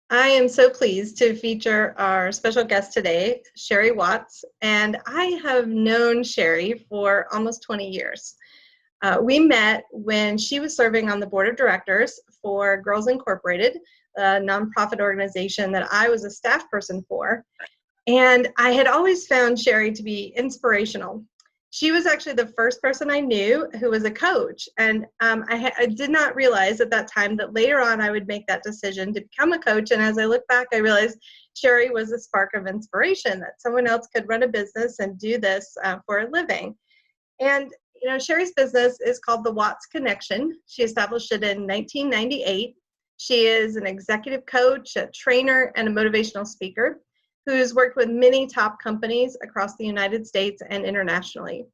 I am so pleased to feature our special guest today, Sheri Watts, and I have known Sheri for almost 20 years. We met when she was serving on the board of directors for Girls Incorporated, a nonprofit organization that I was a staff person for. And I had always found Sheri to be inspirational. She was actually the first person I knew who was a coach. And I did not realize at that time that later on I would make that decision to become a coach. And as I look back, I realized Sheri was a spark of inspiration, that someone else could run a business and do this for a living. And Sheri's business is called the Watts Connection. She established it in 1998. She is an executive coach, a trainer, and a motivational speaker who's worked with many top companies across the United States and internationally.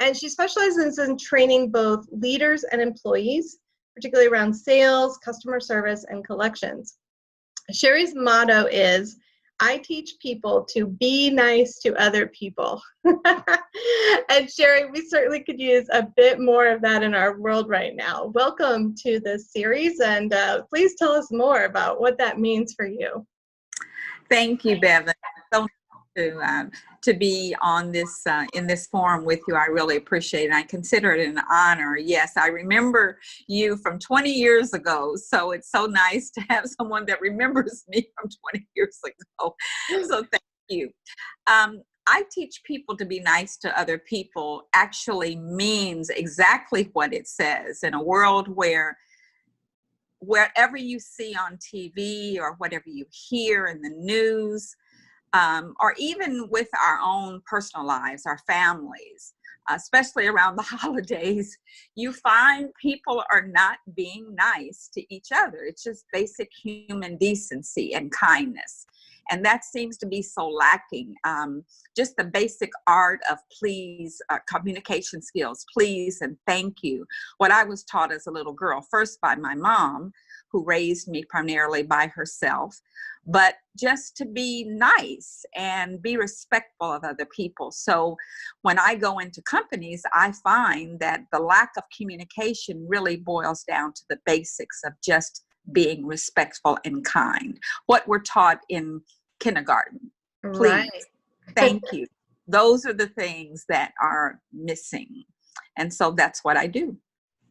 And she specializes in training both leaders and employees, particularly around sales, customer service, and collections. Sheri's motto is, I teach people to be nice to other people. And Sheri, we certainly could use a bit more of that in our world right now. Welcome to this series, and please tell us more about what that means for you. Thank you, Bevan. So to be on this in this forum with you, I really appreciate it. I consider it an honor. Yes, I remember you from 20 years ago, so it's so nice to have someone that remembers me from 20 years ago. So thank you. I teach people to be nice to other people actually means exactly what it says. In a world where wherever you see on TV or whatever you hear in the news, or even with our own personal lives, our families, especially around the holidays, you find people are not being nice to each other. It's just basic human decency and kindness. And that seems to be so lacking. Just the basic art of please, communication skills, please and thank you. What I was taught as a little girl, first by my mom, who raised me primarily by herself, but just to be nice and be respectful of other people. So when I go into companies, I find that the lack of communication really boils down to the basics of just being respectful and kind. What we're taught in kindergarten. Please, Right. thank you. Those are the things that are missing. And so that's what I do.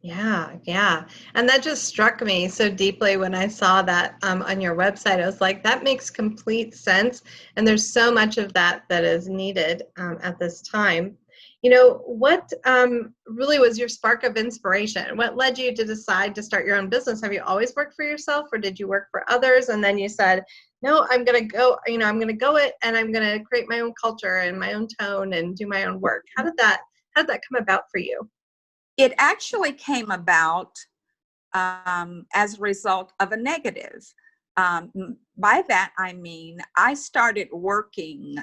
Yeah. And that just struck me so deeply when I saw that on your website. I was like, that makes complete sense. And there's so much of that that is needed at this time. What really was your spark of inspiration? What led you to decide to start your own business? Have you always worked for yourself, or did you work for others? And then you said, no, I'm going to go, I'm going to go it, and I'm going to create my own culture and my own tone and do my own work. How did that come about for you? It actually came about as a result of a negative. By that, I mean, I started working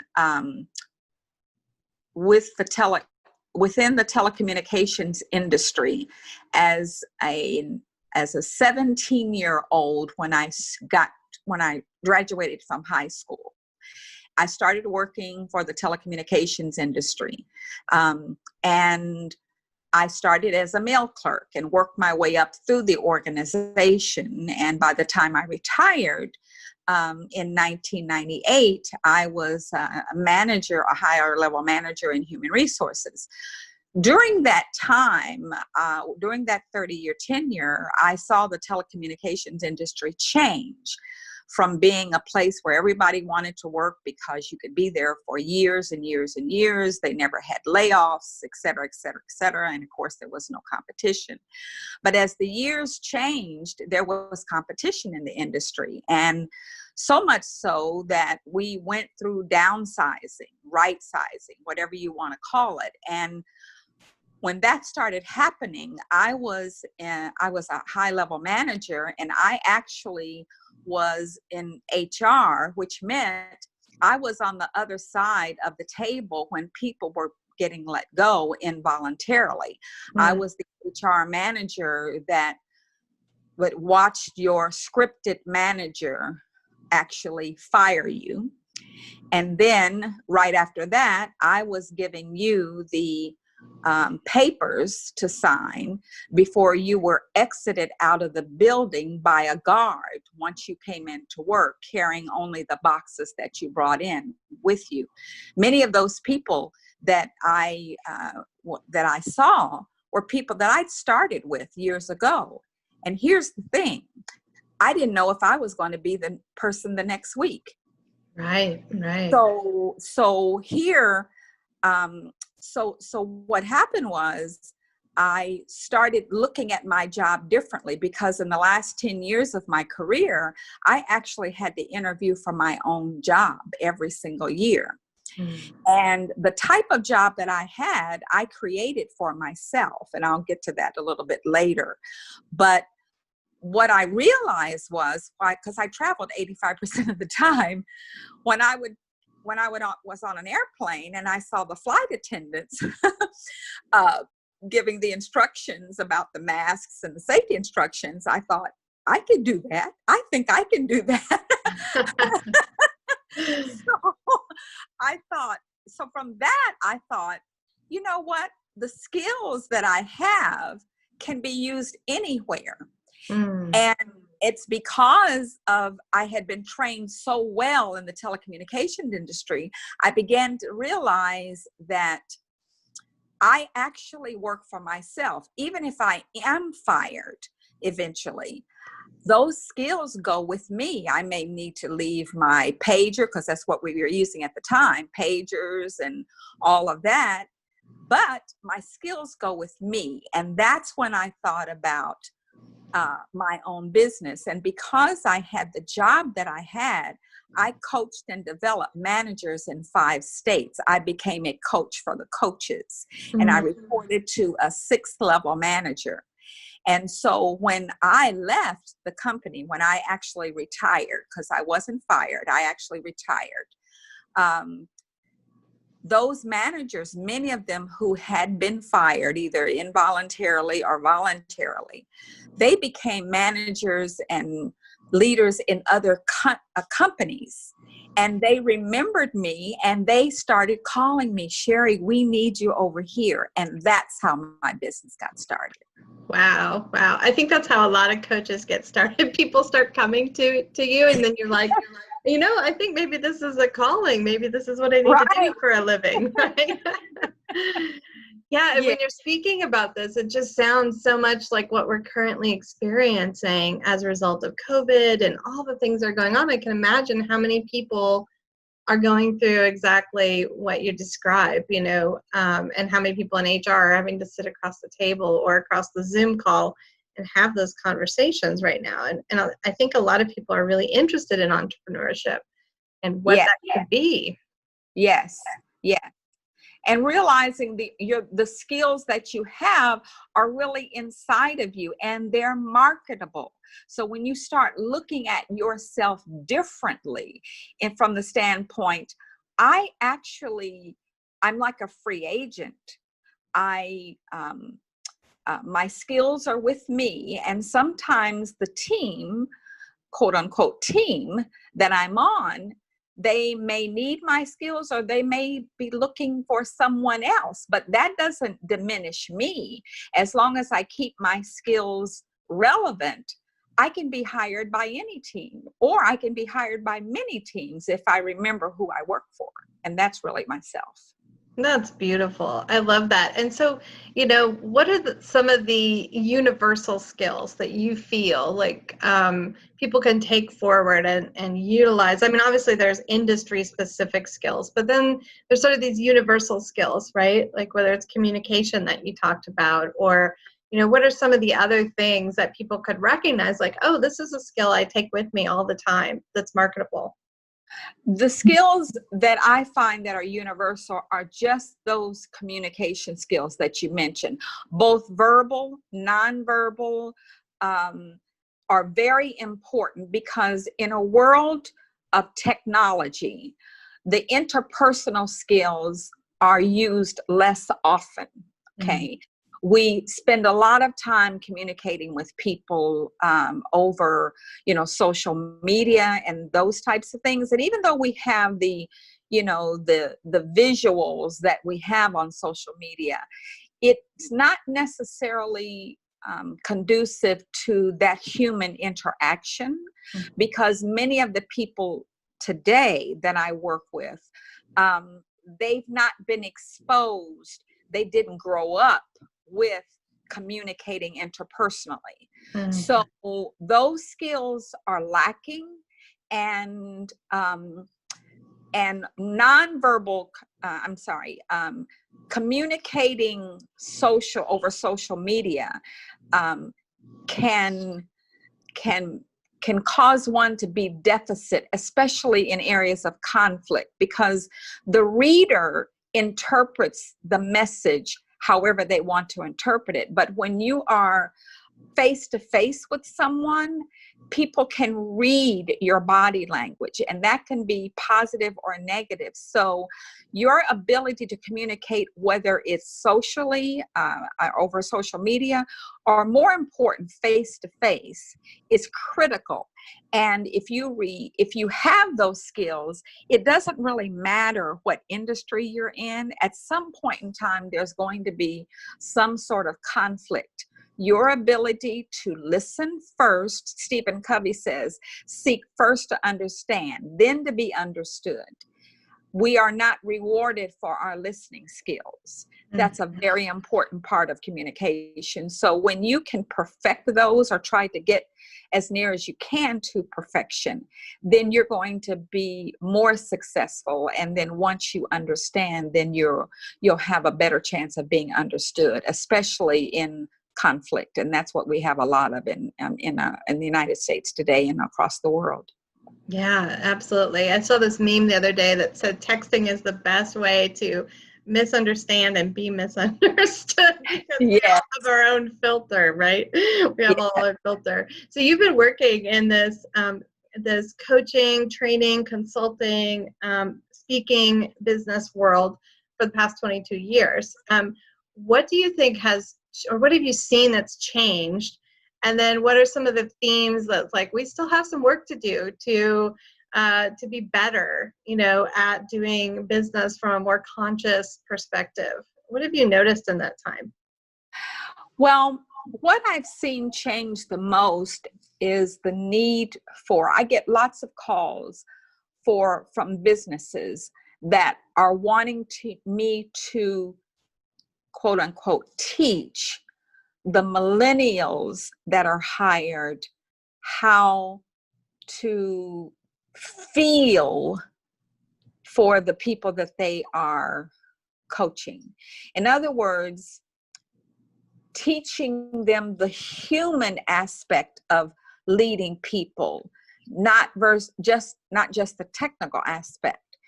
within the telecommunications industry as a 17-year-old when I graduated from high school. I started working for the telecommunications industry, and I started as a mail clerk and worked my way up through the organization. And by the time I retired in 1998, I was a manager, a higher level manager in human resources. During that time, during that 30-year tenure, I saw the telecommunications industry change from being a place where everybody wanted to work because you could be there for years and years and years. They never had layoffs, et cetera, et cetera, et cetera. And of course, there was no competition. But as the years changed, there was competition in the industry. And so much so that we went through downsizing, right sizing, whatever you want to call it. And when that started happening, I was a high-level manager, and I actually was in HR, which meant I was on the other side of the table when people were getting let go involuntarily. I was the HR manager that would watch your scripted manager actually fire you. And then right after that, I was giving you the papers to sign before you were exited out of the building by a guard once you came into work, carrying only the boxes that you brought in with you. Many of those people that I saw were people that I'd started with years ago. And here's the thing, I didn't know if I was going to be the person the next week. Right. So here, so what happened was I started looking at my job differently, because in the last 10 years of my career, I actually had to interview for my own job every single year. And the type of job that I had, I created for myself, and I'll get to that a little bit later. But what I realized was, because I traveled 85% of the time, when I was on an airplane and I saw the flight attendants giving the instructions about the masks and the safety instructions, I thought, I could do that. I think I can do that. So from that, I thought, you know what? The skills that I have can be used anywhere. And it's because I had been trained so well in the telecommunications industry, I began to realize that I actually work for myself. Even if I am fired eventually, those skills go with me. I may need to leave my pager, because that's what we were using at the time, pagers and all of that. But my skills go with me. And that's when I thought about my own business. And because I had the job that I had, I coached and developed managers in 5 states. I became a coach for the coaches, and I reported to a 6th level manager. And so when I left the company, when I actually retired, because I wasn't fired, I actually retired. Those managers, many of them who had been fired, either involuntarily or voluntarily, they became managers and leaders in other companies. And they remembered me, and they started calling me, Sheri, we need you over here. And that's how my business got started. Wow. I think that's how a lot of coaches get started. People start coming to you, and then you're like, I think maybe this is a calling. Maybe this is what I need to do for a living. Right? Yeah. And when you're speaking about this, it just sounds so much like what we're currently experiencing as a result of COVID and all the things that are going on. I can imagine how many people are going through exactly what you describe, and how many people in HR are having to sit across the table or across the Zoom call and have those conversations right now. And I think a lot of people are really interested in entrepreneurship and what that could be. Yes. And realizing the skills that you have are really inside of you, and they're marketable. So when you start looking at yourself differently, and from the standpoint, I'm like a free agent. My skills are with me, and sometimes the team, quote unquote team that I'm on, they may need my skills, or they may be looking for someone else, but that doesn't diminish me. As long as I keep my skills relevant, I can be hired by any team, or I can be hired by many teams if I remember who I work for. And that's really myself. That's beautiful. I love that. And so, what are some of the universal skills that you feel like people can take forward and utilize? I mean, obviously there's industry specific skills, but then there's sort of these universal skills, right? Like whether it's communication that you talked about, or, what are some of the other things that people could recognize, like, oh, this is a skill I take with me all the time that's marketable? The skills that I find that are universal are just those communication skills that you mentioned. Both verbal, nonverbal, are very important, because in a world of technology, the interpersonal skills are used less often. Okay. We spend a lot of time communicating with people over, social media and those types of things. And even though we have the the visuals that we have on social media, it's not necessarily conducive to that human interaction, because many of the people today that I work with, they've not been exposed. They didn't grow up with communicating interpersonally. So those skills are lacking, and nonverbal, communicating over social media can cause one to be deficit, especially in areas of conflict, because the reader interprets the message however they want to interpret it. But when you are face to face with someone, people can read your body language, and that can be positive or negative. So your ability to communicate, whether it's socially, over social media, or more important, face to face, is critical. And if you have those skills, it doesn't really matter what industry you're in. At some point in time, there's going to be some sort of conflict. Your ability to listen first, Stephen Covey says, seek first to understand, then to be understood. We are not rewarded for our listening skills. That's a very important part of communication. So when you can perfect those, or try to get as near as you can to perfection, then you're going to be more successful. And then once you understand, then you'll have a better chance of being understood, especially in conflict. And that's what we have a lot of in the United States today and across the world. Yeah, absolutely. I saw this meme the other day that said texting is the best way to misunderstand and be misunderstood, because we all have our own filter, right? We have all our filter. So you've been working in this this coaching, training, consulting, speaking business world for the past 22 years. What do you think what have you seen that's changed? And then what are some of the themes that's like, we still have some work to do to be better, at doing business from a more conscious perspective? What have you noticed in that time? Well, what I've seen change the most is the need I get lots of calls from businesses that are wanting me to, quote unquote, teach the millennials that are hired how to feel for the people that they are coaching. In other words, teaching them the human aspect of leading people, not just the technical aspect.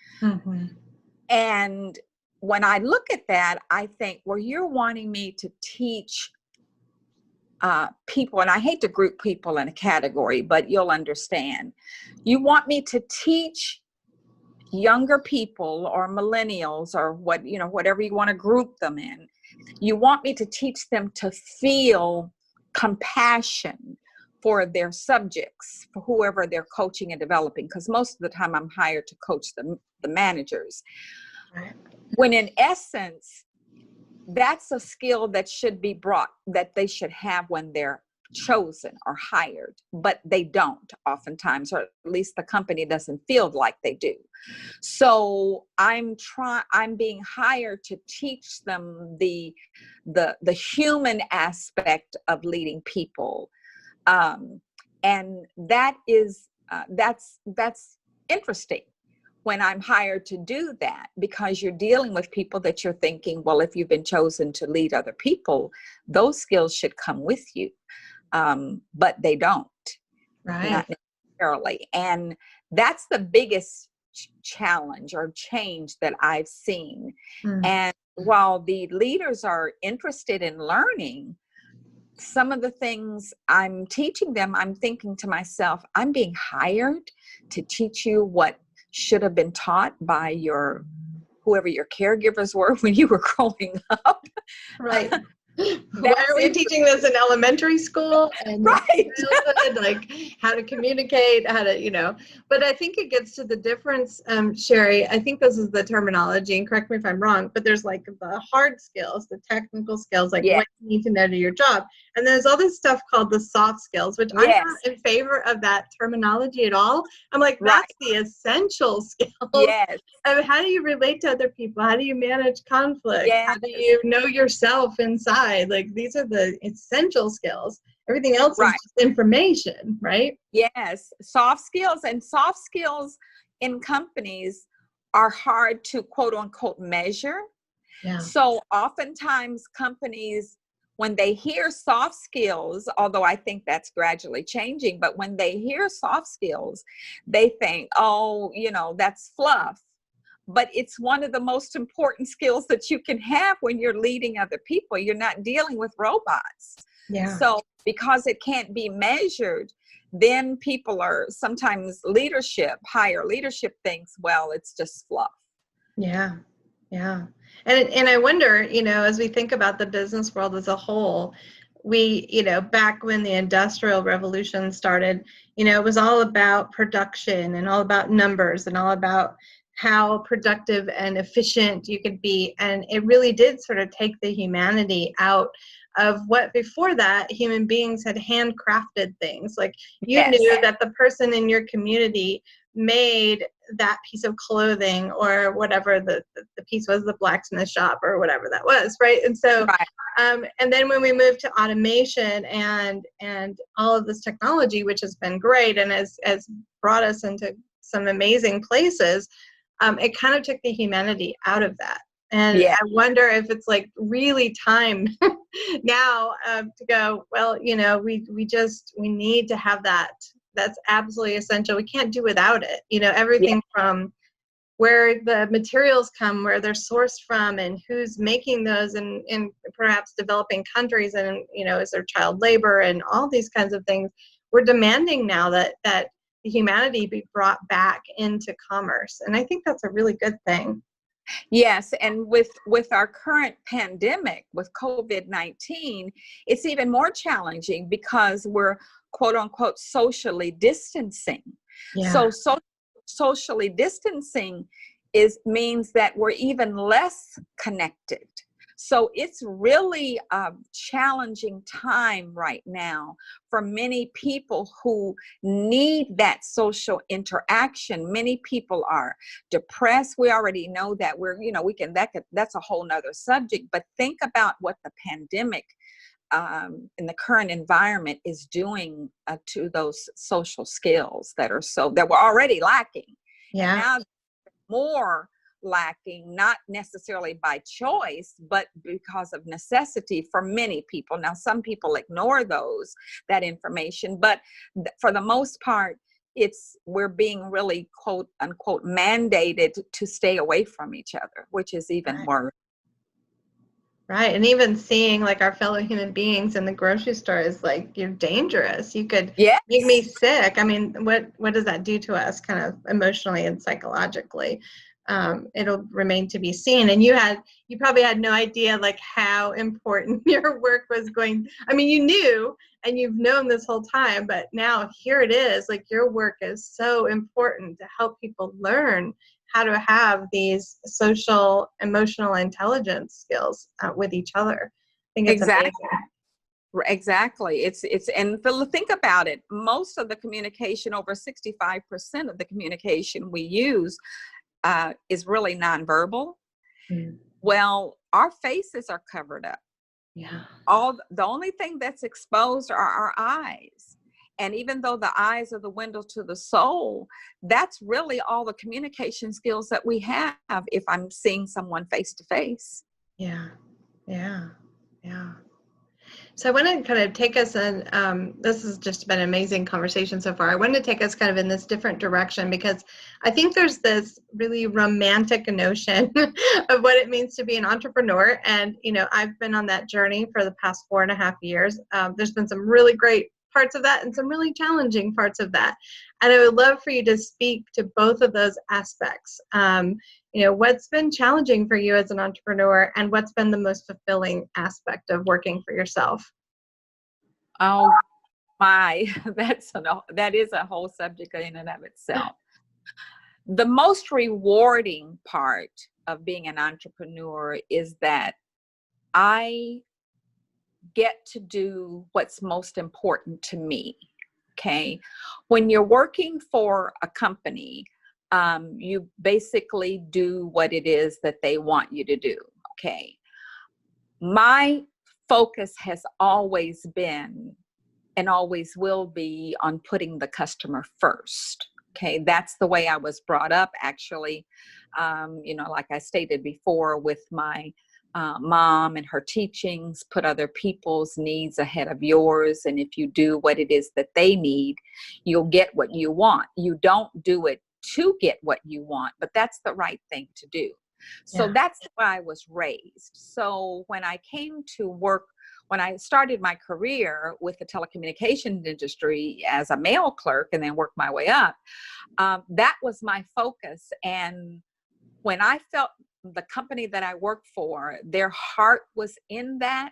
And when I look at that, I think, well, you're wanting me to teach people, and I hate to group people in a category, but you'll understand. You want me to teach younger people or millennials, or whatever you want to group them in. You want me to teach them to feel compassion for their subjects, for whoever they're coaching and developing, because most of the time I'm hired to coach the managers. Right. When in essence, that's a skill that should be that they should have when they're chosen or hired, but they don't oftentimes, or at least the company doesn't feel like they do. So I'm being hired to teach them the human aspect of leading people, and that is that's interesting when I'm hired to do that, because you're dealing with people that you're thinking, well, if you've been chosen to lead other people, those skills should come with you. But they don't, right? Not necessarily. And that's the biggest challenge or change that I've seen. And while the leaders are interested in learning, some of the things I'm teaching them, I'm thinking to myself, I'm being hired to teach you what should have been taught by whoever your caregivers were when you were growing up. Right. Why That's are we it. teaching this in elementary school and Right. childhood, like how to communicate, how to, but I think it gets to the difference, Sheri, I think this is the terminology, and correct me if I'm wrong, but there's like the hard skills, the technical skills, like Yeah. what you need to know to your job. And there's all this stuff called the soft skills, which I'm Yes. not in favor of that terminology at all. I'm like, Right. that's the essential skills. Yes. How do you relate to other people? How do you manage conflict? Yes. How do you know yourself inside? Like, these are the essential skills. Everything else is Right. just information, right? Yes. Soft skills, and soft skills in companies are hard to quote unquote measure. Yeah. So oftentimes companies, when they hear soft skills, although I think that's gradually changing, but when they hear soft skills, they think, oh, that's fluff. But it's one of the most important skills that you can have when you're leading other people. You're not dealing with robots. Yeah. So because it can't be measured, then people are sometimes higher leadership thinks, well, it's just fluff. Yeah. Yeah. And I wonder, as we think about the business world as a whole, we, back when the Industrial Revolution started, it was all about production and all about numbers and all about how productive and efficient you could be. And it really did sort of take the humanity out of what before that human beings had handcrafted things. Like you Yes. knew that the person in your community made that piece of clothing or whatever the piece was, the blacksmith shop or whatever that was, right? And so Right. and then when we moved to automation and all of this technology, which has been great and has brought us into some amazing places, it kind of took the humanity out of that. And Yeah. I wonder if it's like really time now to go, well, we need to have that. That's absolutely essential. We can't do without it. Everything from where the materials come, where they're sourced from, and who's making those in perhaps developing countries, and, is there child labor and all these kinds of things. We're demanding now that the humanity be brought back into commerce. And I think that's a really good thing. Yes, and with our current pandemic, with COVID-19, it's even more challenging because we're quote unquote socially distancing. Yeah. So socially distancing means that we're even less connected. So it's really a challenging time right now for many people who need that social interaction. Many people are depressed. We already know that that's a whole nother subject, but think about what the pandemic in the current environment is doing to those social skills that were already lacking. Yeah. And now more lacking, not necessarily by choice, but because of necessity for many people. Now, some people ignore that information, but for the most part, we're being really quote unquote mandated to stay away from each other, which is even worse. Right. And even seeing like our fellow human beings in the grocery store is like, you're dangerous. You could make me sick. I mean, what does that do to us kind of emotionally and psychologically? It'll remain to be seen. And you probably had no idea like how important your work was going. I mean, you knew and you've known this whole time, but now here it is, like your work is so important to help people learn how to have these social, emotional intelligence skills with each other. I think it's amazing. Exactly. And think about it. Most of the communication, over 65% of the communication we use is really nonverbal. Mm. Well, our faces are covered up. Yeah. The only thing that's exposed are our eyes. And even though the eyes are the window to the soul, that's really all the communication skills that we have if I'm seeing someone face to face. Yeah. Yeah. Yeah. So I want to kind of take us in, this has just been an amazing conversation so far. I want to take us kind of in this different direction because I think there's this really romantic notion of what it means to be an entrepreneur. And, I've been on that journey for the past 4.5 years. There's been some really great parts of that and some really challenging parts of that. And I would love for you to speak to both of those aspects. What's been challenging for you as an entrepreneur, and what's been the most fulfilling aspect of working for yourself? Oh my, that is a whole subject in and of itself. The most rewarding part of being an entrepreneur is that I get to do what's most important to me. Okay. When you're working for a company, you basically do what it is that they want you to do. Okay. My focus has always been and always will be on putting the customer first. Okay, that's the way I was brought up, actually. Like I stated before, with my mom and her teachings, put other people's needs ahead of yours. And if you do what it is that they need, you'll get what you want. You don't do it to get what you want, but that's the right thing to do. So that's why I was raised. So when I came to work, when I started my career with the telecommunications industry as a mail clerk and then worked my way up, that was my focus. And when I felt the company that I worked for, their heart was in that.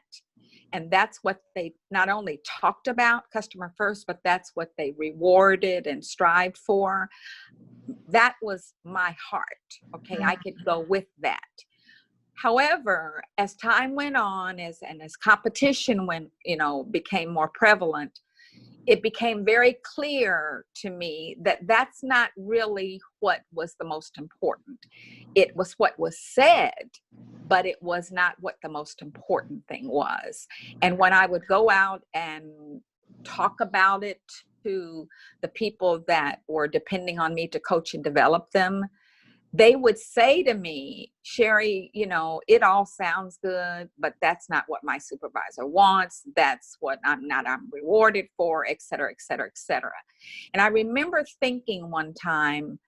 And that's what they not only talked about, customer first, but that's what they rewarded and strived for. That was my heart. Okay, I could go with that. However, as time went on, as competition became more prevalent, it became very clear to me that that's not really what was the most important. It was what was said, but it was not what the most important thing was. And when I would go out and talk about it to the people that were depending on me to coach and develop them, they would say to me, Sheri, it all sounds good, but that's not what my supervisor wants. That's what I'm rewarded for, et cetera, et cetera, et cetera. And I remember thinking one time,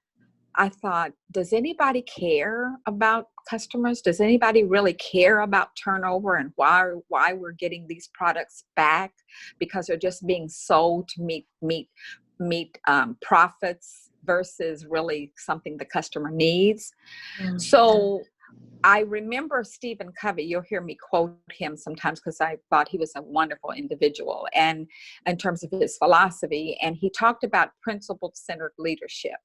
I thought, does anybody care about customers? Does anybody really care about turnover and why we're getting these products back? Because they're just being sold to meet profits versus really something the customer needs. So I remember Stephen Covey. You'll hear me quote him sometimes because I thought he was a wonderful individual, and in terms of his philosophy, and he talked about principle-centered leadership.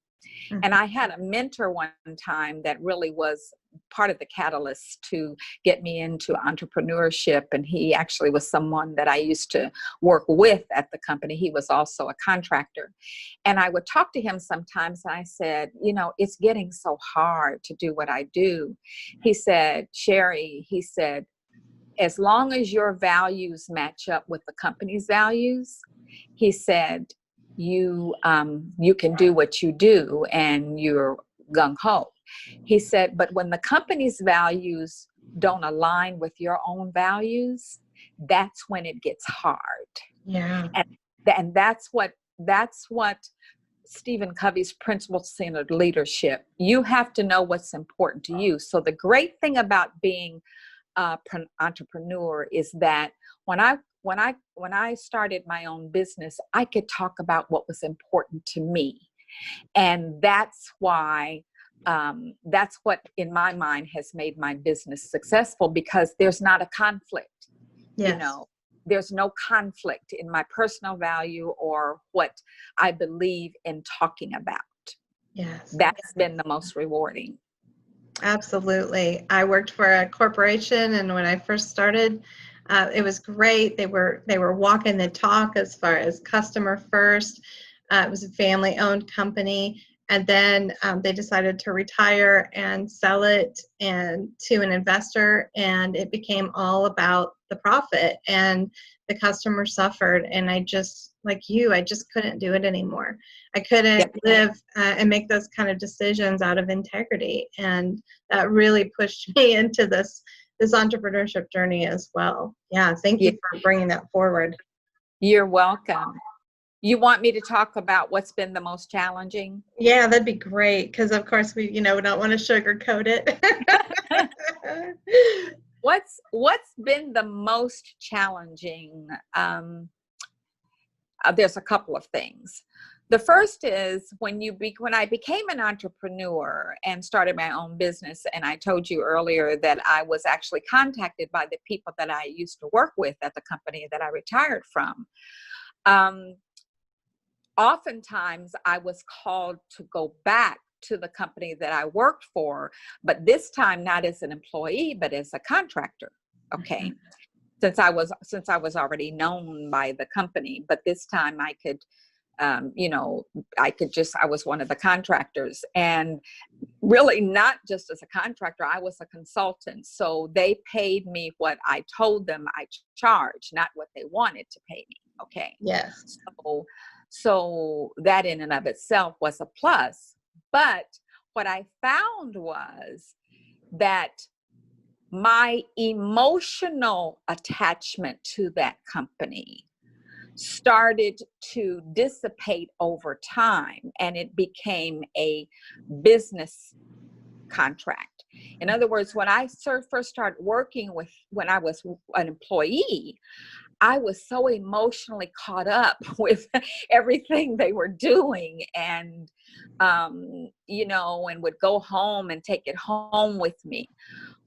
And I had a mentor one time that really was part of the catalyst to get me into entrepreneurship. And he actually was someone that I used to work with at the company. He was also a contractor. And I would talk to him sometimes, and I said, it's getting so hard to do what I do. He said, Sheri, he said, as long as your values match up with the company's values, he said, you can do what you do and you're gung-ho. He said, but when the company's values don't align with your own values, that's when it gets hard. Yeah. And that's what Stephen Covey's principle-centered leadership. You have to know what's important to you. So the great thing about being an entrepreneur is that when I started my own business, I could talk about what was important to me. And that's why, that's what in my mind has made my business successful, because there's not a conflict. Yes. There's no conflict in my personal value or what I believe in talking about. Yes. That's been the most rewarding. Absolutely. I worked for a corporation, and when I first started, it was great. They were walking the talk as far as customer first. It was a family-owned company, and then they decided to retire and sell it to an investor, and it became all about the profit, and the customer suffered. And I just, like you, I just couldn't do it anymore. I couldn't live and make those kind of decisions out of integrity, and that really pushed me into this entrepreneurship journey as well. Yeah, thank you for bringing that forward. You're welcome. You want me to talk about what's been the most challenging? Yeah, that'd be great, because of course we don't want to sugarcoat it. What's been the most challenging? there's a couple of things. The first is when I became an entrepreneur and started my own business, and I told you earlier that I was actually contacted by the people that I used to work with at the company that I retired from. Oftentimes I was called to go back to the company that I worked for, but this time not as an employee, but as a contractor. Okay. Since I was already known by the company, but this time I could, I was one of the contractors, and really not just as a contractor, I was a consultant. So they paid me what I told them I charged, not what they wanted to pay me. Okay. Yes. So that in and of itself was a plus. But what I found was that my emotional attachment to that company started to dissipate over time, and it became a business contract. In other words, when I first started working when I was an employee, I was so emotionally caught up with everything they were doing, and and would go home and take it home with me.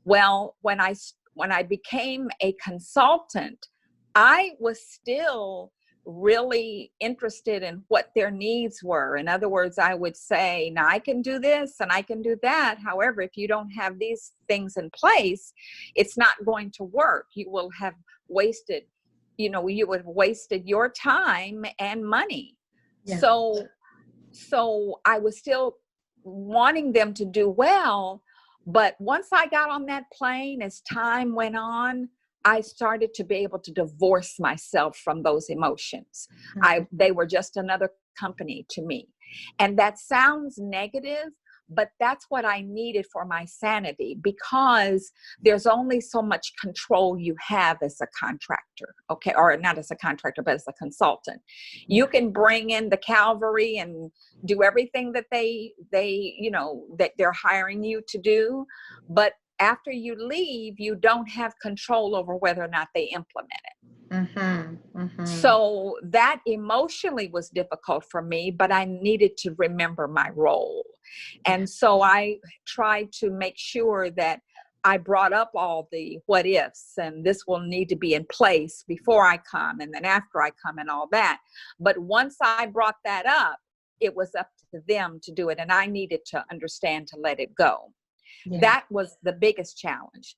Well, when I became a consultant, I was still really interested in what their needs were. In other words, I would say, now I can do this and I can do that. However, if you don't have these things in place, it's not going to work. You will have wasted, you would have wasted your time and money. Yeah. So I was still wanting them to do well. But once I got on that plane, as time went on, I started to be able to divorce myself from those emotions. They were just another company to me. And that sounds negative, but that's what I needed for my sanity, because there's only so much control you have as a contractor, okay? Or not as a contractor, but as a consultant. You can bring in the cavalry and do everything that that they're hiring you to do, but after you leave, you don't have control over whether or not they implement it. So that emotionally was difficult for me, but I needed to remember my role. And so I tried to make sure that I brought up all the what ifs, and this will need to be in place before I come, and then after I come, and all that. But once I brought that up, it was up to them to do it, and I needed to understand to let it go. Yeah. That was the biggest challenge,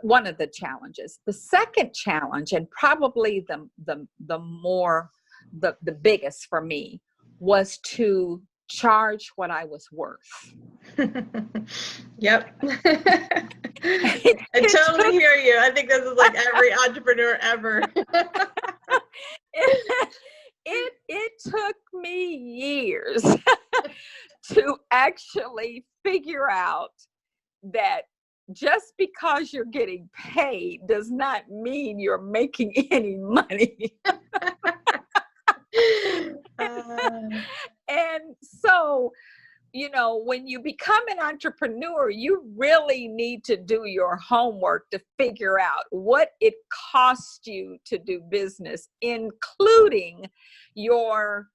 one of the challenges. The second challenge, and probably the biggest for me, was to charge what I was worth. Yep. I totally hear you. I think this is like every entrepreneur ever. It took me years to actually figure out that just because you're getting paid does not mean you're making any money. And so, when you become an entrepreneur, you really need to do your homework to figure out what it costs you to do business, including your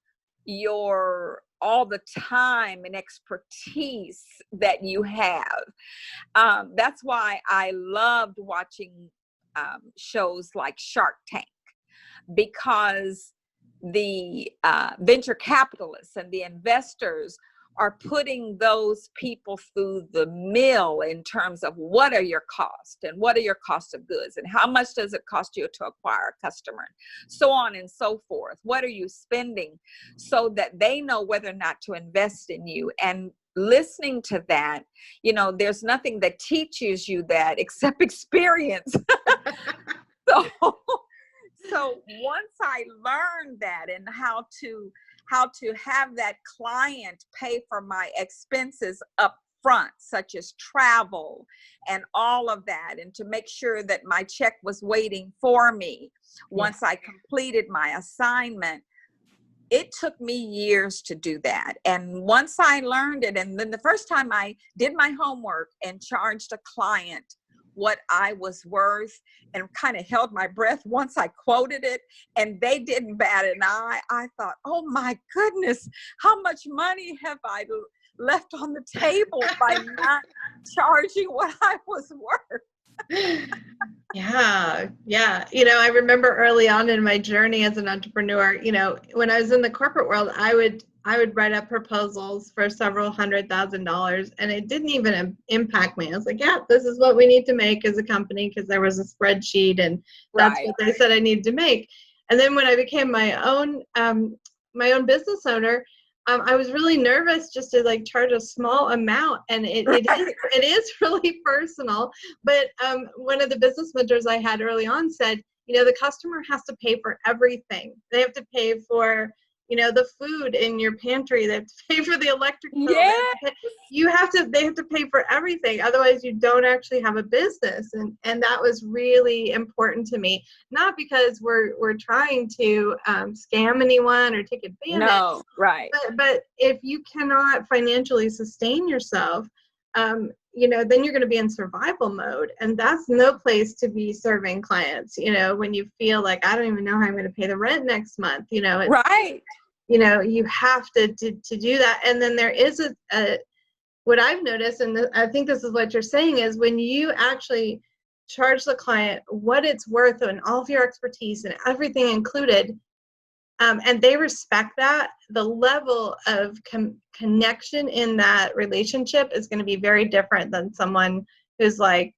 all the time and expertise that you have. That's why I loved watching shows like Shark Tank, because the venture capitalists and the investors are putting those people through the mill in terms of what are your costs and what are your cost of goods and how much does it cost you to acquire a customer, so on and so forth. What are you spending, so that they know whether or not to invest in you. And listening to that, there's nothing that teaches you that except experience. So once I learned that, and how to have that client pay for my expenses up front, such as travel and all of that, and to make sure that my check was waiting for me once I completed my assignment, it took me years to do that. And once I learned it, and then the first time I did my homework and charged a client what I was worth and kind of held my breath once I quoted it, and they didn't bat an eye. I thought, oh my goodness, how much money have I left on the table by not charging what I was worth? Yeah, yeah. I remember early on in my journey as an entrepreneur, when I was in the corporate world, I would write up proposals for several $100,000, and it didn't even impact me. I was like, yeah, this is what we need to make as a company, because there was a spreadsheet and that's Right. what they said I need to make. And then when I became my own business owner, I was really nervous just to charge a small amount, and it is really personal. But one of the business mentors I had early on said, the customer has to pay for everything. They have to pay for the food in your pantry. They have to pay for the electric bill. Yeah. They have to pay for everything. Otherwise you don't actually have a business. And that was really important to me. Not because we're trying to scam anyone or take advantage. No, right. But if you cannot financially sustain yourself, then you're going to be in survival mode. And that's no place to be serving clients, when you feel like, I don't even know how I'm going to pay the rent next month, Right. You have to do that. And then there is what I've noticed, and I think this is what you're saying, is when you actually charge the client what it's worth and all of your expertise and everything included, and they respect that, the level of connection in that relationship is going to be very different than someone who's like,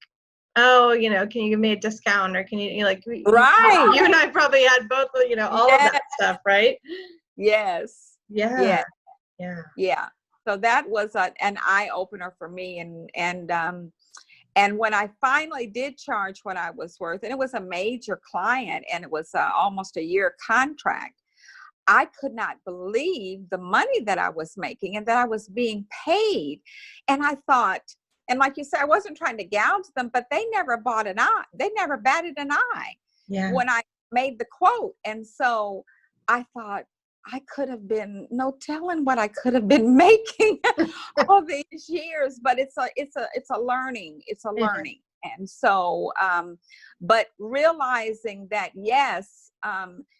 oh, can you give me a discount, or can you Right. you and I probably had both, all of that stuff, right? Yes. Yeah. Yeah. Yeah. So that was an eye opener for me. And when I finally did charge what I was worth, and it was a major client, and it was almost a year contract, I could not believe the money that I was making and that I was being paid. And I thought, and like you said, I wasn't trying to gouge them, but they never batted an eye when I made the quote. And so I thought, I could have been, no telling what I could have been making all these years, but it's a learning. And so, but realizing that, yes,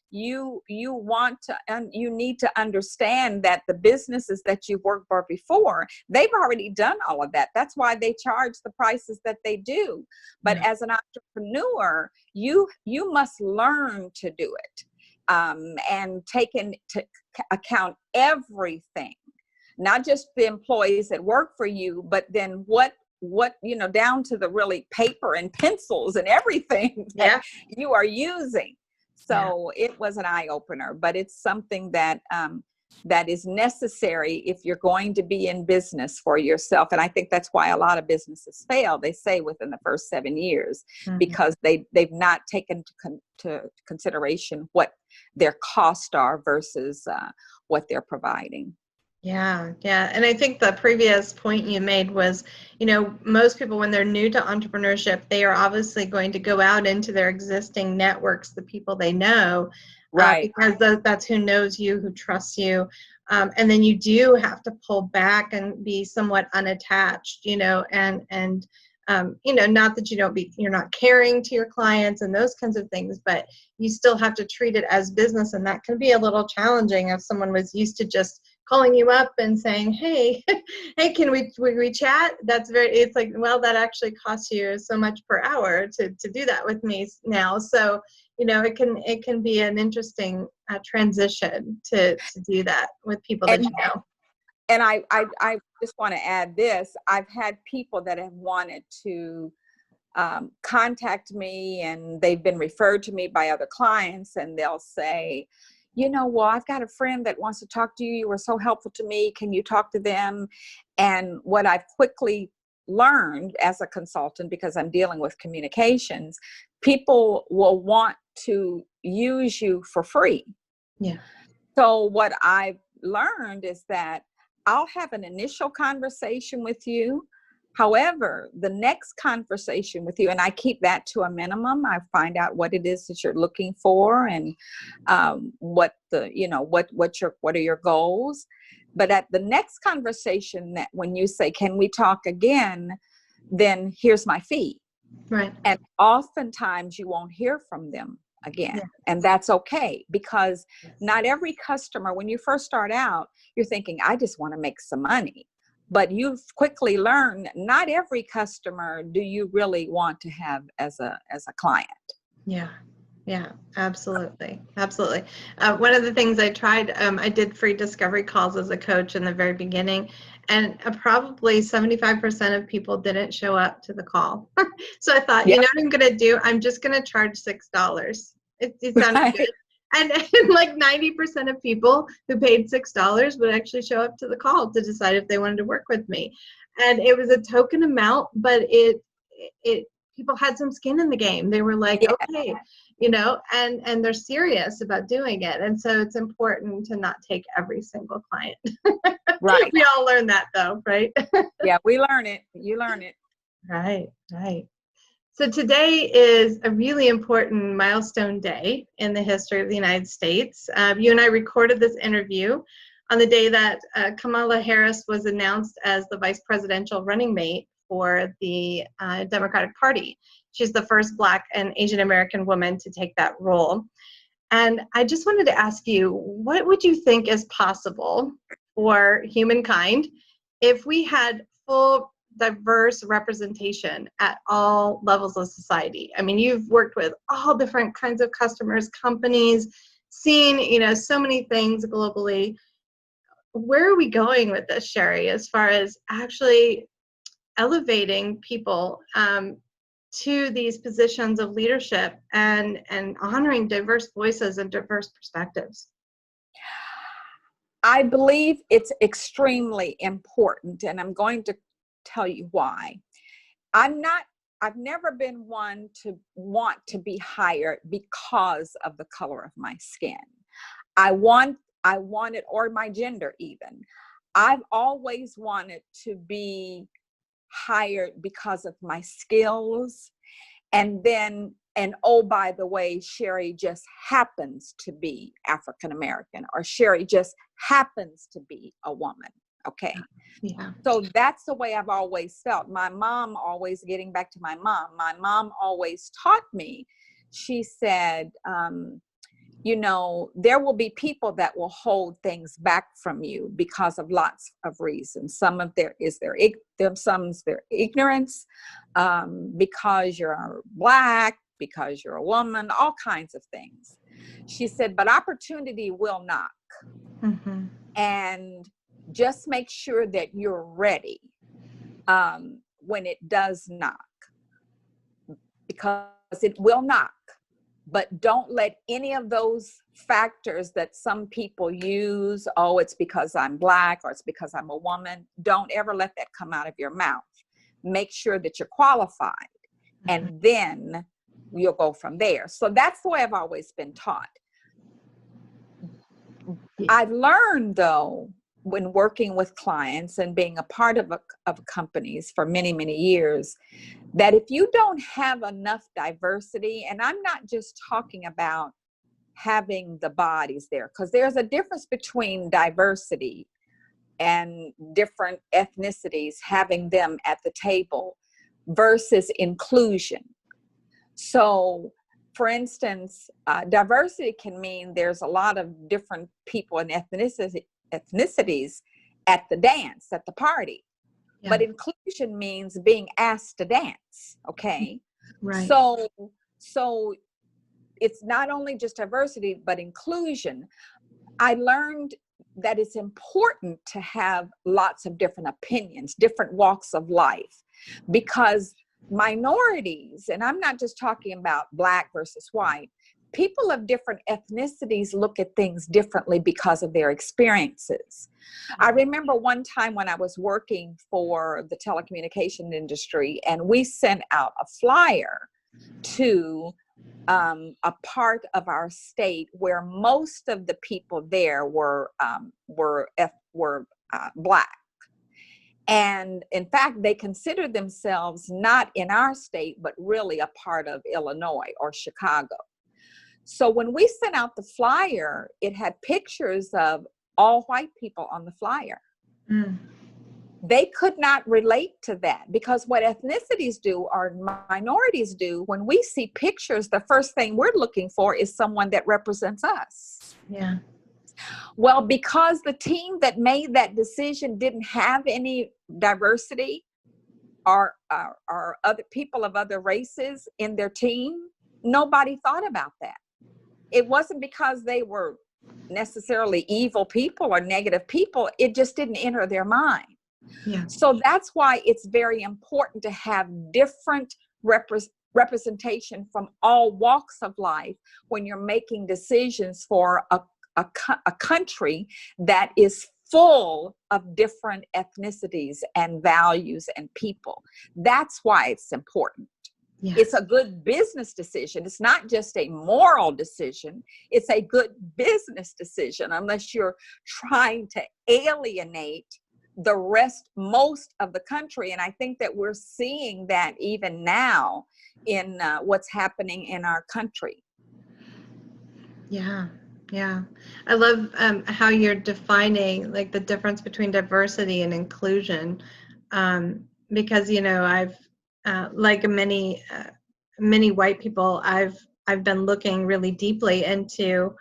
you want to, you need to understand that the businesses that you've worked for before, they've already done all of that. That's why they charge the prices that they do. But as an entrepreneur, you must learn to do it. And take into account everything, not just the employees that work for you, but then what down to the really paper and pencils and everything that you are using. So it was an eye opener, but it's something that that is necessary if you're going to be in business for yourself. And I think that's why a lot of businesses fail, they say, within the first 7 years, because they've not taken to consideration what their costs are versus what they're providing. Yeah. And I think the previous point you made was, most people, when they're new to entrepreneurship, they are obviously going to go out into their existing networks, the people they know, right? Because that's who knows you, who trusts you. And then you do have to pull back and be somewhat unattached, and not that you're not caring to your clients and those kinds of things, but you still have to treat it as business. And that can be a little challenging if someone was used to just calling you up and saying, hey, can we chat? It's like, well, that actually costs you so much per hour to do that with me now. So, it can be an interesting transition to do that with people that you know. And I just want to add this. I've had people that have wanted to contact me, and they've been referred to me by other clients, and they'll say, well, I've got a friend that wants to talk to you. You were so helpful to me. Can you talk to them? And what I've quickly learned as a consultant, because I'm dealing with communications, people will want to use you for free. Yeah. So what I've learned is that I'll have an initial conversation with you. However, the next conversation with you, and I keep that to a minimum, I find out what it is that you're looking for, and what are your goals. But at the next conversation, that when you say, can we talk again, then here's my fee. Right. And oftentimes you won't hear from them again. Yeah. And that's okay, because not every customer, when you first start out, you're thinking, I just want to make some money. But you've quickly learned not every customer do you really want to have as a client. Yeah. Yeah, absolutely. Absolutely. One of the things I tried, I did free discovery calls as a coach in the very beginning, and probably 75% of people didn't show up to the call. So I thought, you Yep. know what I'm going to do? I'm just going to charge $6. It sounded Right. good. And like 90% of people who paid $6 would actually show up to the call to decide if they wanted to work with me. And it was a token amount, but it people had some skin in the game. They were like, Yeah. okay, you know, and they're serious about doing it. And so it's important to not take every single client. Right. We all learn that though, right? Yeah, we learn it. You learn it. Right, right. So today is a really important milestone day in the history of the United States. You and I recorded this interview on the day that Kamala Harris was announced as the vice presidential running mate for the Democratic Party. She's the first Black and Asian American woman to take that role. And I just wanted to ask you, what would you think is possible for humankind if we had full diverse representation at all levels of society? I mean, you've worked with all different kinds of customers, companies, seen, you know, so many things globally. Where are we going with this, Sheri, as far as actually elevating people to these positions of leadership and honoring diverse voices and diverse perspectives? I believe it's extremely important, and I'm going to tell you why. I've never been one to want to be hired because of the color of my skin. I want it, or my gender even. I've always wanted to be hired because of my skills. And oh, by the way, Sheri just happens to be African American, or Sheri just happens to be a woman. Okay. Yeah. So that's the way I've always felt. My mom always, getting back to my mom always taught me, she said, you know, there will be people that will hold things back from you because of lots of reasons. Some of some's their ignorance, because you're Black, because you're a woman, all kinds of things. She said, but opportunity will knock. Mm-hmm. And just make sure that you're ready when it does knock, because it will knock. But don't let any of those factors that some people use, oh, it's because I'm Black or it's because I'm a woman, don't ever let that come out of your mouth. Make sure that you're qualified, and then you'll go from there. So that's the way I've always been taught. I've learned, though, when working with clients and being a part of companies for many, many years, that if you don't have enough diversity, and I'm not just talking about having the bodies there, because there's a difference between diversity and different ethnicities, having them at the table versus inclusion. So, for instance, diversity can mean there's a lot of different people and ethnicities at the dance, at the party. Yeah. But inclusion means being asked to dance, okay? Right. So it's not only just diversity, but inclusion. I learned that it's important to have lots of different opinions, different walks of life, because minorities, and I'm not just talking about Black versus white, people of different ethnicities look at things differently because of their experiences. I remember one time when I was working for the telecommunication industry, and we sent out a flyer to a part of our state where most of the people there were Black. And in fact, they considered themselves not in our state, but really a part of Illinois or Chicago. So when we sent out the flyer, it had pictures of all white people on the flyer. they could not relate to that, because what ethnicities do or minorities do, when we see pictures, the first thing we're looking for is someone that represents us. Yeah. Well, because the team that made that decision didn't have any diversity or other people of other races in their team, nobody thought about that. It wasn't because they were necessarily evil people or negative people. It just didn't enter their mind. Yeah. So that's why it's very important to have different representation from all walks of life when you're making decisions for a country that is full of different ethnicities and values and people. That's why it's important. Yes. It's a good business decision. It's not just a moral decision. It's a good business decision, unless you're trying to alienate most of the country. And I think that we're seeing that even now in what's happening in our country. Yeah. Yeah. I love how you're defining like the difference between diversity and inclusion. Because, you know, I've, like many white people, I've been looking really deeply into,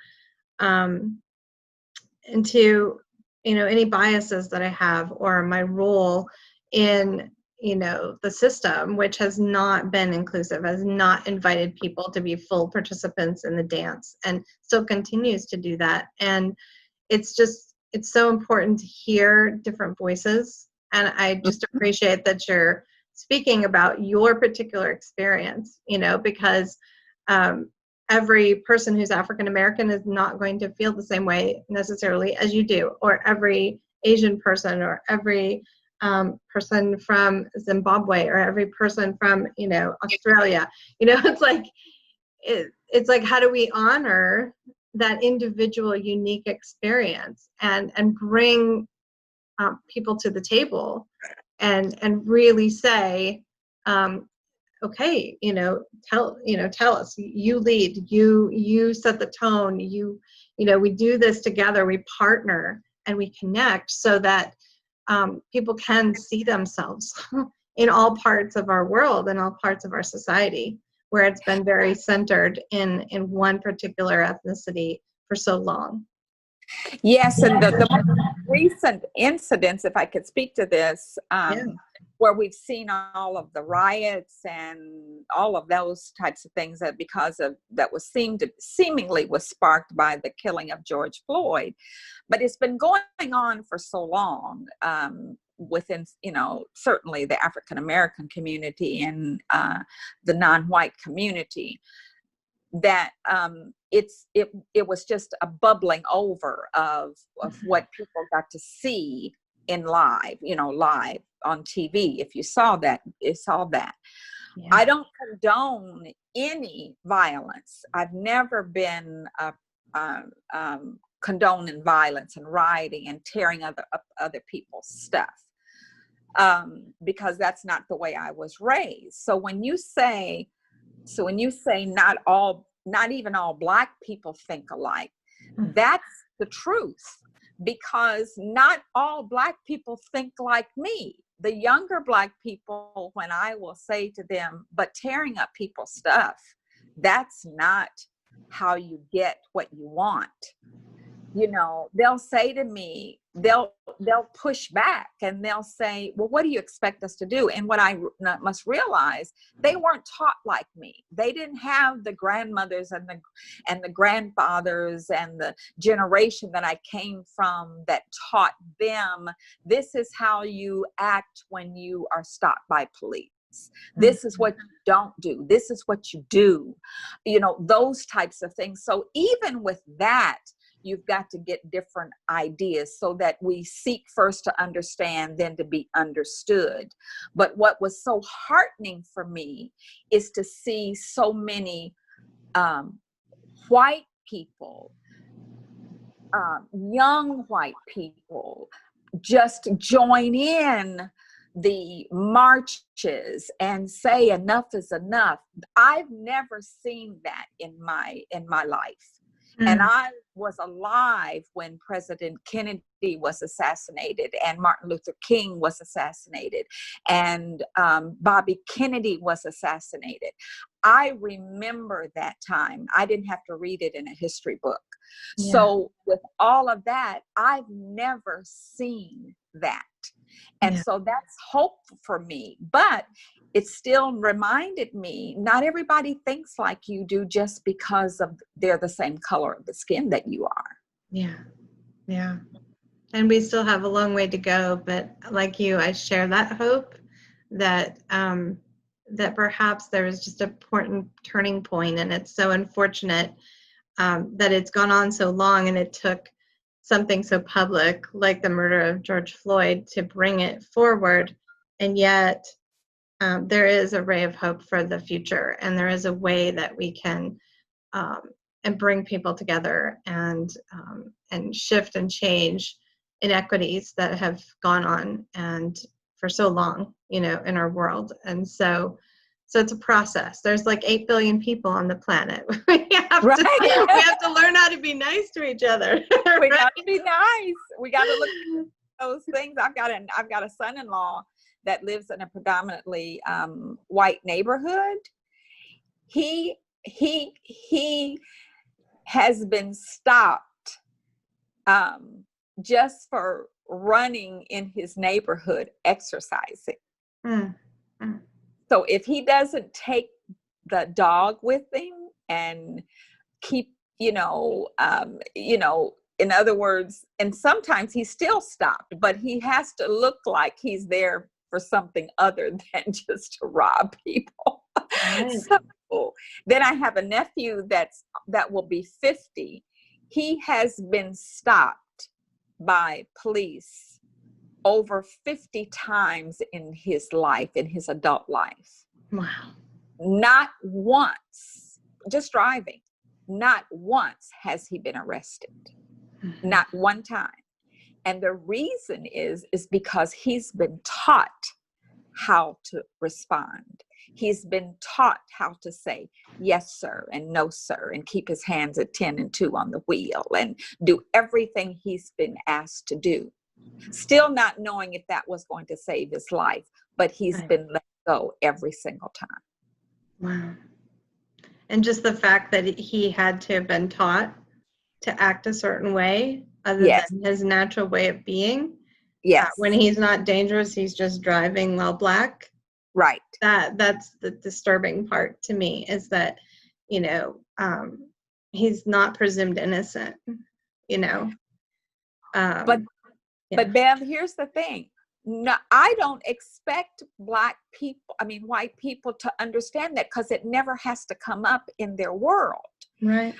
you know, any biases that I have or my role in, you know, the system, which has not been inclusive, has not invited people to be full participants in the dance, and still continues to do that. And it's so important to hear different voices. And I just appreciate that you're speaking about your particular experience, you know, because every person who's African American is not going to feel the same way necessarily as you do, or every Asian person, or every person from Zimbabwe, or every person from, you know, Australia. You know, it's like, how do we honor that individual unique experience and bring people to the table and really say, okay, you know, tell us, you lead, you set the tone, you know, we do this together, we partner and we connect, so that people can see themselves in all parts of our world and all parts of our society, where it's been very centered in one particular ethnicity for so long. Yes, and the most recent incidents, if I could speak to this, where we've seen all of the riots and all of those types of things, that was seemingly was sparked by the killing of George Floyd, but it's been going on for so long within, you know, certainly the African American community and the non-white community, that it was just a bubbling over of what people got to see live on TV. If you saw that, Yeah. I don't condone any violence. I've never been condoning violence and rioting and tearing up other people's stuff, because that's not the way I was raised. So when you say not even all Black people think alike, that's the truth, because not all Black people think like me. The younger Black people, when I will say to them, but tearing up people's stuff, that's not how you get what you want. You know, they'll say to me, they'll push back and they'll say, well, what do you expect us to do? And what I must realize, they weren't taught like me. They didn't have the grandmothers and the grandfathers and the generation that I came from that taught them, this is how you act when you are stopped by police. This is what you don't do. This is what you do. You know, those types of things. So even with that, you've got to get different ideas, so that we seek first to understand, then to be understood. But what was so heartening for me is to see so many white people, young white people, just join in the marches and say enough is enough. I've never seen that in my life. And Mm. I was alive when President Kennedy was assassinated and Martin Luther King was assassinated and Bobby Kennedy was assassinated. I remember that time. I didn't have to read it in a history book. Yeah. So with all of that, I've never seen that. And Yeah. so that's hope for me. But it still reminded me, not everybody thinks like you do just because of they're the same color of the skin that you are. Yeah. Yeah. And we still have a long way to go, but like you, I share that hope that that perhaps there was just an important turning point, and it's so unfortunate that it's gone on so long, and it took something so public like the murder of George Floyd to bring it forward, and yet there is a ray of hope for the future, and there is a way that we can and bring people together and shift and change inequities that have gone on and for so long, in our world. And so it's a process. There's like 8 billion people on the planet. we Right. have to learn how to be nice to each other. We got to be nice. We got to look at those things. I've got a son-in-law that lives in a predominantly white neighborhood. He has been stopped just for running in his neighborhood exercising. Mm. Mm. So if he doesn't take the dog with him and keep, in other words, and sometimes he's still stopped, but he has to look like he's there for something other than just to rob people. Right. So then I have a nephew that will be 50. He has been stopped by police over 50 times in his life, in his adult life. Wow. Not once, just driving, not once has he been arrested. Mm-hmm. Not one time. And the reason is because he's been taught how to respond. He's been taught how to say yes, sir, and no, sir, and keep his hands at 10 and 2 on the wheel and do everything he's been asked to do. Still not knowing if that was going to save his life, but he's been let go every single time. Wow. And just the fact that he had to have been taught to act a certain way other than his natural way of being. Yes. When he's not dangerous, he's just driving while black. Right. That's the disturbing part to me, is that, he's not presumed innocent, But Bev, here's the thing. No, I don't expect white people to understand that, because it never has to come up in their world. Right.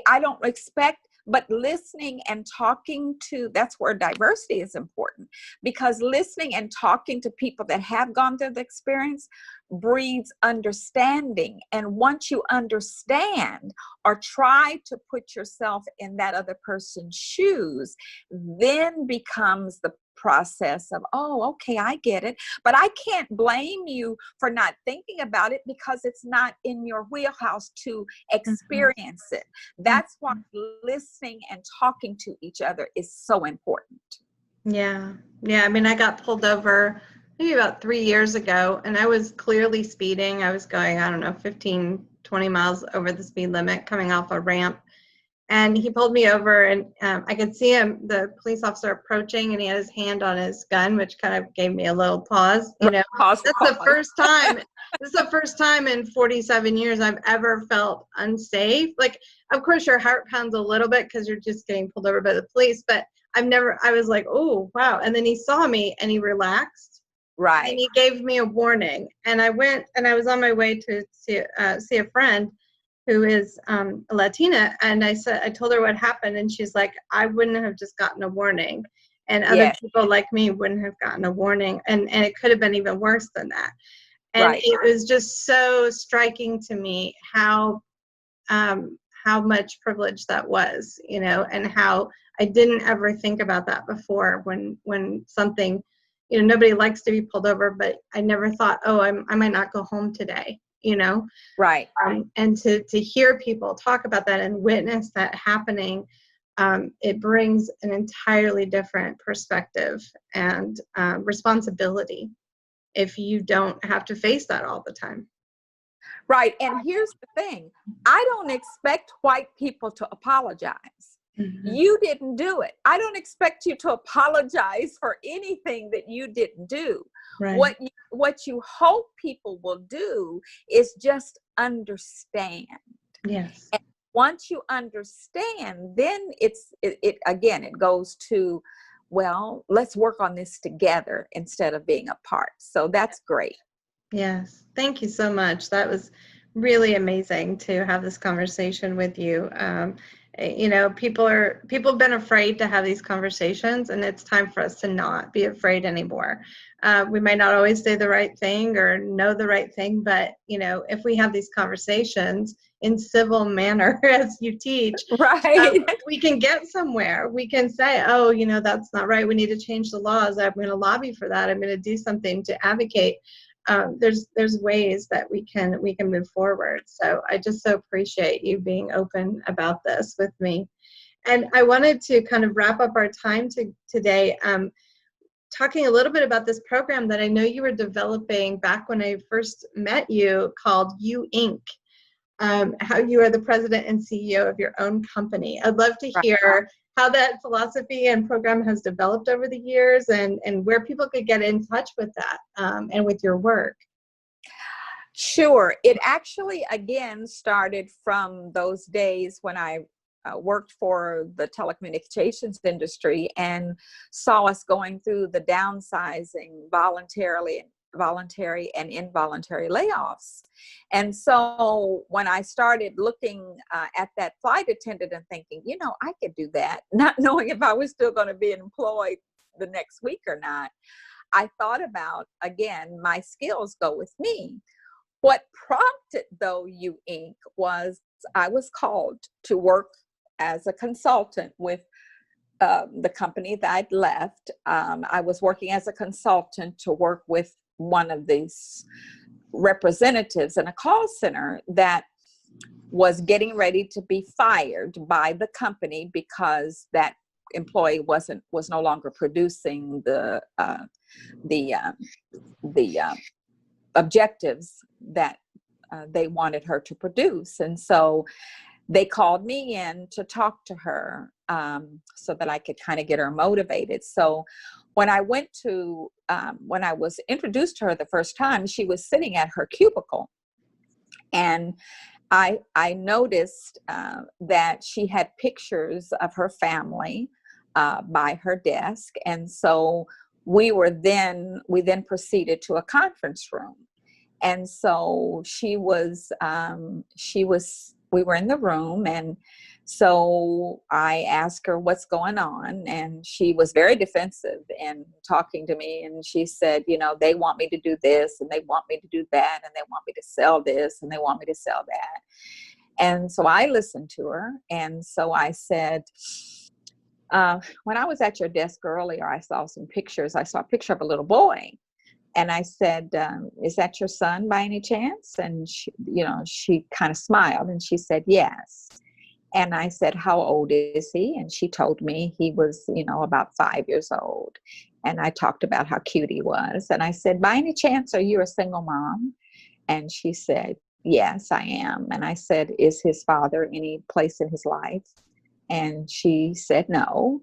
I don't expect, but listening and talking to, that's where diversity is important, because listening and talking to people that have gone through the experience breeds understanding. And once you understand or try to put yourself in that other person's shoes, then becomes the process of, oh, okay, I get it. But I can't blame you for not thinking about it, because it's not in your wheelhouse to experience it. That's why listening and talking to each other is so important. Yeah. I mean, I got pulled over maybe about 3 years ago, and I was clearly speeding. I was going, 15, 20 miles over the speed limit coming off a ramp. And he pulled me over, and I could see the police officer approaching, and he had his hand on his gun, which kind of gave me a little pause. That's the first time. This is the first time in 47 years I've ever felt unsafe. Like, of course, your heart pounds a little bit because you're just getting pulled over by the police, but I was like, oh, wow. And then he saw me and he relaxed. Right. And he gave me a warning. And I went, and I was on my way to see a friend who is a Latina, and I told her what happened, and she's like, I wouldn't have just gotten a warning, and other people like me wouldn't have gotten a warning, and it could have been even worse than that. And it was just so striking to me how much privilege that was, and how I didn't ever think about that before when something, nobody likes to be pulled over, but I never thought, oh, I might not go home today. you know? Right. And to hear people talk about that and witness that happening, it brings an entirely different perspective and responsibility if you don't have to face that all the time. Right. And here's the thing. I don't expect white people to apologize. Mm-hmm. You didn't do it. I don't expect you to apologize for anything that you didn't do. Right. What you hope people will do is just understand. Yes. And once you understand, then it again, it goes to, well, let's work on this together instead of being apart. So that's great. Yes. Thank you so much. That was really amazing to have this conversation with you. You know, people have been afraid to have these conversations, and it's time for us to not be afraid anymore. We might not always say the right thing or know the right thing, but, you know, if we have these conversations in civil manner, as you teach, right, we can get somewhere. We can say, oh, you know, that's not right. We need to change the laws. I'm going to lobby for that. I'm going to do something to advocate. There's ways that we can move forward. So I just so appreciate you being open about this with me. And I wanted to kind of wrap up our time today, talking a little bit about this program that I know you were developing back when I first met you, called You Inc. How you are the president and CEO of your own company. I'd love to hear how that philosophy and program has developed over the years, and where people could get in touch with that and with your work. Sure. It actually, again, started from those days when I worked for the telecommunications industry and saw us going through the downsizing, voluntary and involuntary layoffs. And so when I started looking at that flight attendant and thinking, you know, I could do that, not knowing if I was still going to be employed the next week or not, I thought about, again, my skills go with me. What prompted, though, You Inc. was I was called to work as a consultant with the company that I'd left. I was working as a consultant to work with one of these representatives in a call center that was getting ready to be fired by the company because that employee was no longer producing the objectives that they wanted her to produce. And so they called me in to talk to her so that I could kind of get her motivated. So when I when I was introduced to her the first time, she was sitting at her cubicle. And I noticed that she had pictures of her family by her desk. And so we then proceeded to a conference room. And so we were in the room, and so I asked her what's going on, and she was very defensive in talking to me. And she said, you know, they want me to do this, and they want me to do that, and they want me to sell this, and they want me to sell that. And so I listened to her. And so I said, when I was at your desk earlier, I saw some pictures. I saw a picture of a little boy. And I said, is that your son by any chance? And she kind of smiled, and she said, yes. And I said, how old is he? And she told me he was, about 5 years old. And I talked about how cute he was. And I said, by any chance, are you a single mom? And she said, yes, I am. And I said, is his father any place in his life? And she said, no.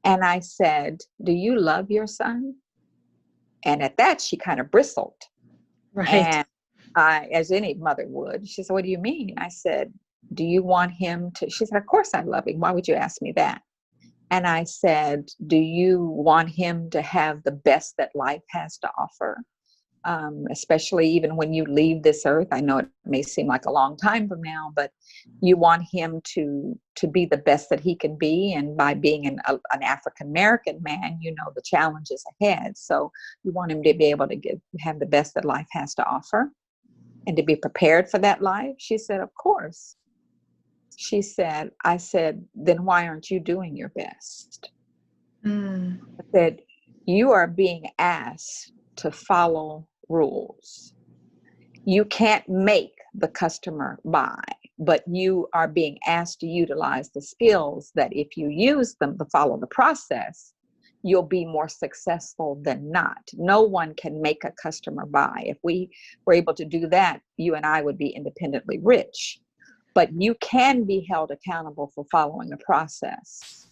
And I said, do you love your son? And at that, she kind of bristled. Right. And as any mother would, she said, what do you mean? I said, do you want him to? She said, of course I love him. Why would you ask me that? And I said, do you want him to have the best that life has to offer? Especially even when you leave this earth. I know it may seem like a long time from now, but you want him to be the best that he can be. And by being an African-American man, the challenges ahead. So you want him to be able to have the best that life has to offer and to be prepared for that life. She said, of course. I said, then why aren't you doing your best? I said, you are being asked to follow rules. You can't make the customer buy, but you are being asked to utilize the skills that if you use them to follow the process, you'll be more successful than not. No one can make a customer buy. If we were able to do that, you and I would be independently rich. But you can be held accountable for following a process.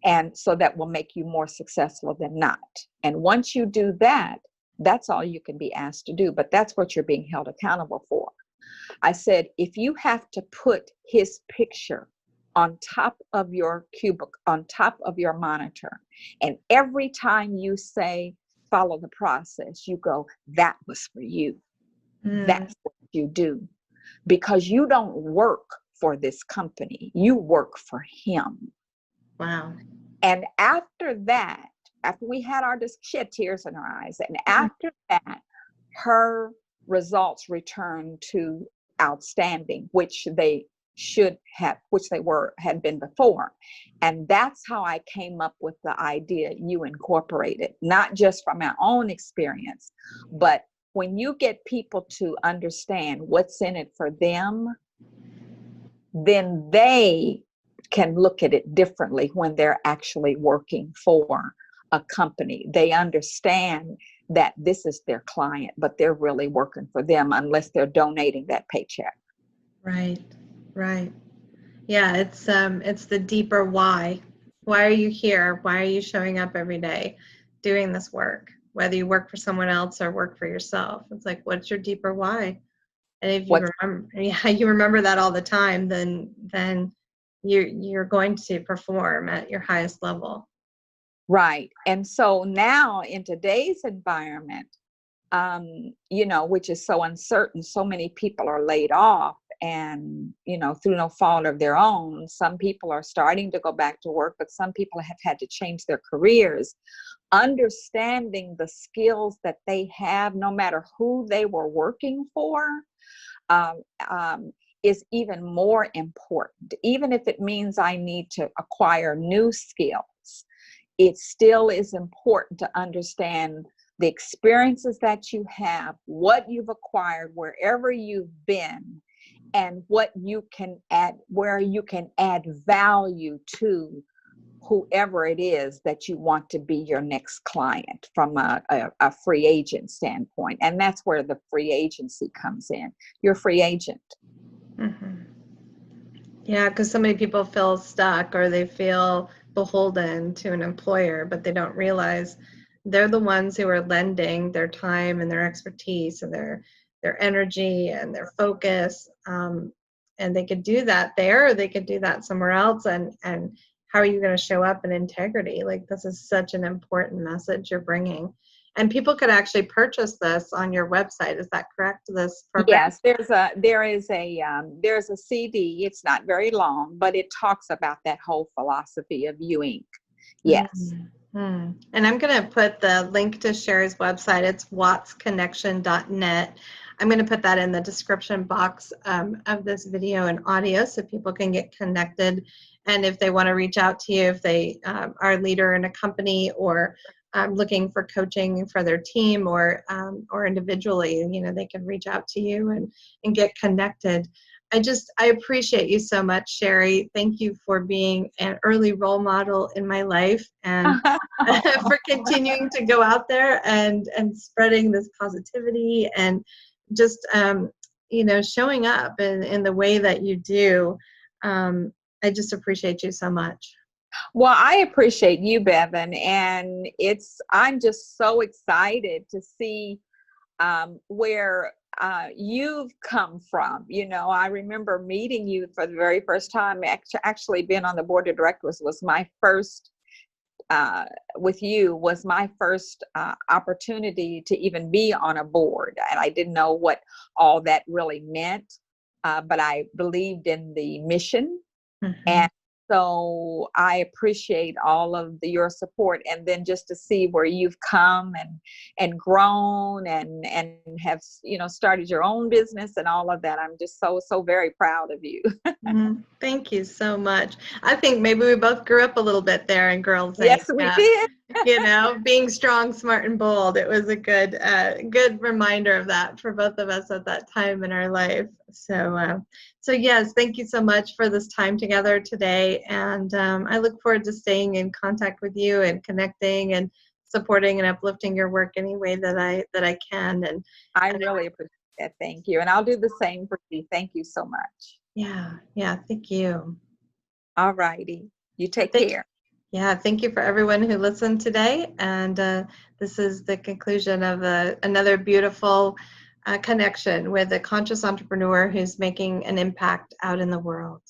And so that will make you more successful than not. And once you do that, that's all you can be asked to do, but that's what you're being held accountable for. I said, if you have to put his picture on top of your cubicle, on top of your monitor, and every time you say, follow the process, you go, that was for you. That's what you do. Because you don't work for this company, you work for him. Wow. And after that, after we had she had tears in her eyes. And after that, her results returned to outstanding, which they should have, had been before. And that's how I came up with the idea you incorporated, not just from our own experience, but when you get people to understand what's in it for them, then they can look at it differently when they're actually working for a company. They understand that this is their client, but they're really working for them unless they're donating that paycheck. Right, right. Yeah, it's the deeper why. Why are you here? Why are you showing up every day doing this work? Whether you work for someone else or work for yourself. It's like, what's your deeper why? And if you remember that all the time, then you're going to perform at your highest level. Right. And so now in today's environment, which is so uncertain, so many people are laid off and, through no fault of their own. Some people are starting to go back to work, but some people have had to change their careers. Understanding the skills that they have, no matter who they were working for, is even more important. Even if it means I need to acquire new skills, it still is important to understand the experiences that you have, what you've acquired, wherever you've been, and what you can add, where you can add value to whoever it is that you want to be your next client from a free agent standpoint. And that's where the free agency comes in. You're a free agent. Mm-hmm. Yeah, because so many people feel stuck or they feel beholden to an employer, but they don't realize they're the ones who are lending their time and their expertise and their energy and their focus. And they could do that there, or they could do that somewhere else. And how are you going to show up in integrity? Like, this is such an important message you're bringing. And people could actually purchase this on your website. Is that correct? This program? Yes, there's a CD. It's not very long, but it talks about that whole philosophy of You Inc. Yes. Mm-hmm. And I'm going to put the link to Sheri's website. It's wattsconnection.net. I'm going to put that in the description box of this video and audio so people can get connected. And if they want to reach out to you, if they are a leader in a company or looking for coaching for their team or individually, they can reach out to you and get connected. I appreciate you so much, Sheri. Thank you for being an early role model in my life and for continuing to go out there and spreading this positivity and just, showing up in the way that you do. I just appreciate you so much. Well, I appreciate you, Bevan, and I'm just so excited to see where you've come from. I remember meeting you for the very first time. Actually, being on the board of directors was my first. With you was my first opportunity to even be on a board, and I didn't know what all that really meant, but I believed in the mission. Mm-hmm. And so I appreciate all of your support, and then just to see where you've come and grown and have started your own business and all of that. I'm just so very proud of you. Thank you so much. I think maybe we both grew up a little bit there in Girls Inc. Yes, we did. Being strong, smart, and bold. It was a good reminder of that for both of us at that time in our life. So yes, thank you so much for this time together today, and I look forward to staying in contact with you and connecting and supporting and uplifting your work any way that I can. I really appreciate that. Thank you, and I'll do the same for you. Thank you so much. Yeah, thank you. All righty, you take care. Yeah, thank you for everyone who listened today. And this is the conclusion of another beautiful connection with a conscious entrepreneur who's making an impact out in the world.